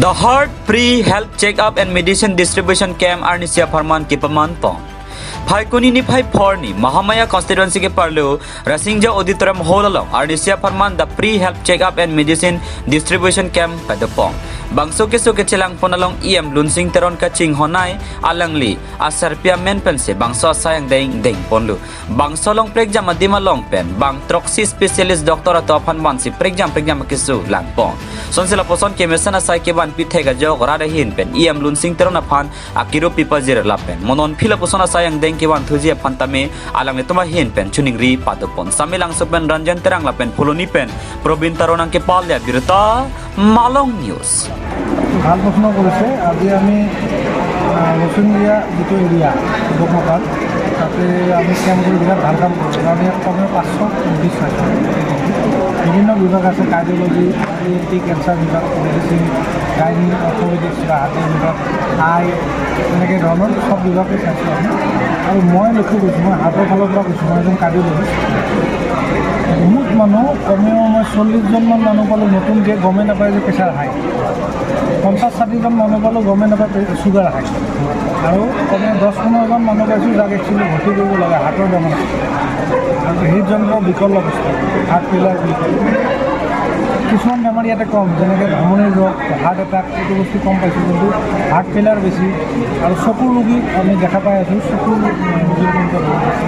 The Heart Free Health Checkup and Medicine Distribution Camp Arnisia Farman ke Pamantong. Phaikuni ni phai phorni Mahamaya constituency ke parlo Rasingja auditorium hall along Arnisia Farman the Free Health Checkup and Medicine Distribution Camp padopong. Bangso ke chelang ponalong IM lunsing teron kaching honai alangli asarpia men pense bangso sayang deng ponlu. Bangso long pregjam adima long pen bang troxy specialist doctor atau panwansi pregjam kisu langpong. Sonsela poson ke mesana sai ke ban pithega jo gorada hin pen IM lunsing teron apan akiro pipajir lapen. Monon phila posona sayang deng ke ban thuji phantame alang toma hin pen chuningri padopon. Samilang sopen ranjan terang lapen pholoni pen probin taronang ke palya birta Malong News. ভাল প্ৰশ্ন কৰিছে। আজি আমি বসুন্ধৰা যিটো area Sivasagar তাতে আমি camp কৰি বিৰাট ভাল কাম কৰিছোঁ। আমি ইয়াত কমেও 500 নিৰ্দিষ্ট আছে। বিভিন্ন বিভাগ আছে, কাৰ্ডিঅ'লজি, কেঞ্চাৰ বিভাগ, মেডিচিন, গাইনি, অৰ্থপেডিক্স বা হাৰ্টৰ বিভাগ, আই, এনেকৈ ধৰণৰ চব বিভাগে চাইছোঁ আমি। আৰু মই লক্ষ্য কৰিছোঁ, মই হাৰ্টৰ ফালৰ পৰা কৈছোঁ, মই এজন কাৰ্ডিঅ'লজিষ্ট। বহুত মানুহ কমেও মই 40জনমান মানুহ পালোঁ নতুনকৈ গমেই নাপায় যে প্ৰেছাৰ হাই। 50-60জন মানুহ পালোঁ গমেই নাপায় চুগাৰ হাই। আৰু কমেও 10-15জন মানুহ পাইছোঁ যাক একচুৱেলি ভৰ্তি কৰিব লাগে হাৰ্টৰ বেমাৰ আছে আৰু হৃদযন্ত্ৰ বিকল অৱস্থা, হাৰ্ট ফেইলাৰ বুলি কয়। কিছুমান বেমাৰ ইয়াতে কম, যেনেকৈ ধমনীৰ ৰোগ, হাৰ্ট এটাক, এইটো বস্তু কম পাইছোঁ, কিন্তু হাৰ্ট ফেইলাৰ বেছি। আৰু চকুৰ ৰোগী আমি দেখা পাই আছোঁ, চকুৰ ৰোগীৰ কিন্তু বহুত আছে।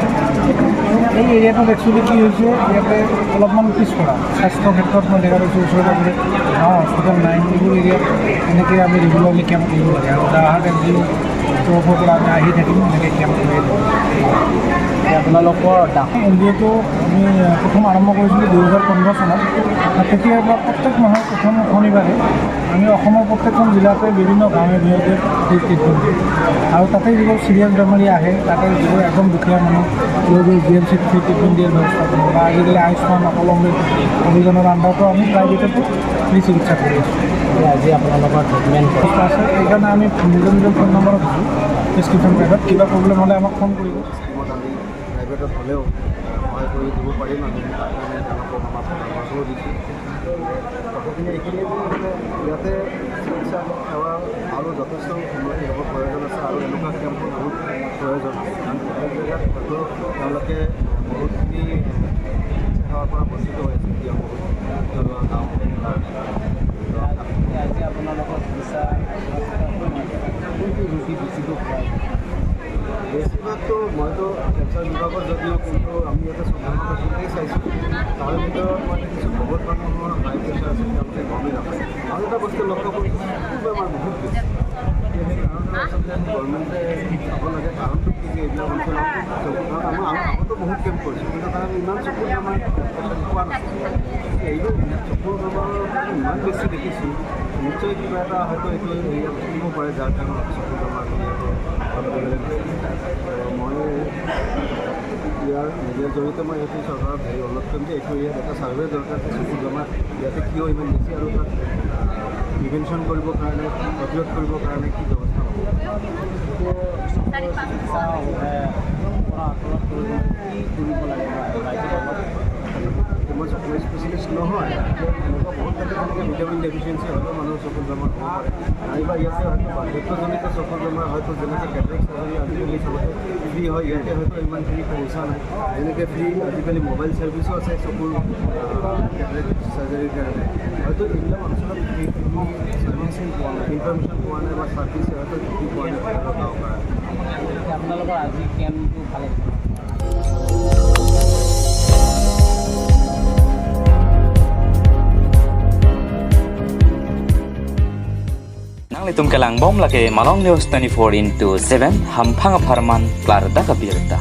এই এৰিয়াটোত একচুৱেলি কি হৈছে, ইয়াতে অলপমান পিছপৰা স্বাস্থ্যৰ ক্ষেত্ৰত মই দেখা পাইছোঁ। ওচৰে পাঁজৰে হস্পিটেল নাই, এইবোৰ এৰিয়াত এনেকৈ আমি ৰেগুলাৰলি কেম্প কৰিব লাগে। আৰু যাৰ NGO তৰফৰ পৰা আমি আহি থাকিম এনেকৈ কেম্প কৰি থাকিম। আপোনালোকৰ NGOটো আমি প্ৰথম আৰম্ভ কৰিছিলোঁ 2015 চনত। তেতিয়াৰ পৰা প্ৰত্যেক মাহৰ প্ৰথম শনিবাৰে আমি অসমৰ প্ৰত্যেকখন জিলাতে বিভিন্ন গাঁৱে ভূঞে ট্ৰিটমেণ্ট দিওঁ। আৰু তাতে যিবোৰ চিৰিয়াছ বেমাৰী আহে, তাতে যিবোৰ একদম দুখীয়া মানুহ GMCত ফ্ৰী ট্ৰিটমেণ্ট দিয়াৰ ব্যৱস্থা কৰোঁ। বা আজিকালি আয়ুষ্মান অকলম্বী অভিযানৰ আণ্ডাৰতো আমি প্ৰাইভেটতো ফ্ৰী চিকিৎসা কৰি আছোঁ। আজি আপোনালোকৰ ট্ৰিটমেণ্ট ব্যৱস্থা আছে, সেইকাৰণে আমি নিজৰ ফোন নম্বৰত দিছোঁ প্ৰেছক্ৰিপশ্যন প্ৰাইভেট। কিবা প্ৰব্লেম হ'লে আমাক ফোন কৰিব। প্ৰাইভেটত হ'লেও সহায় কৰি দিব পাৰিম। আমি তেওঁলোকক আমাৰ পৰামৰ্শও দিছোঁ। কথাখিনি এইখিনিয়ে যে ইয়াতে চিকিৎসা সেৱা আৰু যথেষ্ট উন্নতি হ'ব প্ৰয়োজন আছে। আৰু এনেকুৱা কেম্পৰ বহুত প্ৰয়োজন আছে, কাৰণ প্ৰত্যেক জেগাত হয়তো তেওঁলোকে বহুতখিনি সেৱাৰ পৰা বঞ্চিত হৈ আছে। এতিয়া বহুত থলুৱা গাঁও আজি আপোনালোকৰ চিকিৎসা ৰোগী বেছিকৈ বেছিভাগতো মইতো কেঞ্চাৰ বিভাগত যদিও, কিন্তু আমি ইয়াতে চব পেচেণ্টেই চাইছোঁ। তাৰ ভিতৰত মই দেখিছোঁ বহুত মানুহৰ হাই প্ৰেছাৰ আছে, তেওঁলোকে গমেই নাপায়। আৰু এটা বস্তু লক্ষ্য কৰিছোঁ, চকুৰ বেমাৰ বহুত বেছি। সেই কাৰণতে আচলতে গভৰ্ণমেণ্টে চাব লাগে কাৰণটো কি যে এইবিলাক অঞ্চলত কাৰণ আমাৰ আগতো বহুত কেম্প কৰিছোঁ, কিন্তু তাত ইমান চকুৰ বেমাৰ পোৱা নাছিল। এইবোৰ চকুৰ বেমাৰৰ ইমান বেছি দেখিছোঁ, নিশ্চয় কিবা এটা হয়তো এইটো এৰিয়াত থাকিব পাৰে যাৰ কাৰণে চকুৰ বেমাৰটো মই ইয়াৰ মিডিয়াৰ জৰিয়তে মই এইটো চৰকাৰক অনুৰোধ কৰিম যে এইটো ইয়াত এটা ছাৰ্ভে দৰকাৰ যে চকুৰ বেমাৰ ইয়াতে কিয় ইমান বেছি আৰু তাত প্ৰিভেনশ্যন কৰিবৰ কাৰণে, প্ৰতিৰোধ কৰিবৰ কাৰণে কি ব্যৱস্থা হ'ব। মই চকুৰ স্পেচিয়েলিষ্ট নহয়, এনেকুৱা বহুত তেনেকৈ ভিটামিন ডেফিচিয়েঞ্চি হয়তো মানুহৰ চকুৰ বেমাৰ হ'ব পাৰে। নাইবা ইয়াতে হয়তো বাৰ্ধক্যজনিত চকুৰ বেমাৰ হয়তো যেনেকৈ কেটাৰেক্ট চাৰ্জাৰী আজিকালি চবতে ফ্ৰী হয়, ইয়াতে হয়তো ইমানখিনি পইচা নাই। যেনেকৈ ফ্ৰী আজিকালি মোবাইল ছাৰ্ভিচো আছে চকুৰ কেটাৰেক্ট চাৰ্জাৰীৰ কাৰণে। হয়তো এইবিলাক অঞ্চলত ছাৰ্ভিচিং পোৱা নাই, ইনফৰমেশ্যন পোৱা নাই বা ছাৰ্ভিচ হয়তো ঢুকি পোৱা নাই গাঁৱৰ পৰা। আপোনালোকৰ আজি কেম্পটো ভালে Litum kelang bom lagi Malong News 24/7 hampang aparman Klarda Kabirta.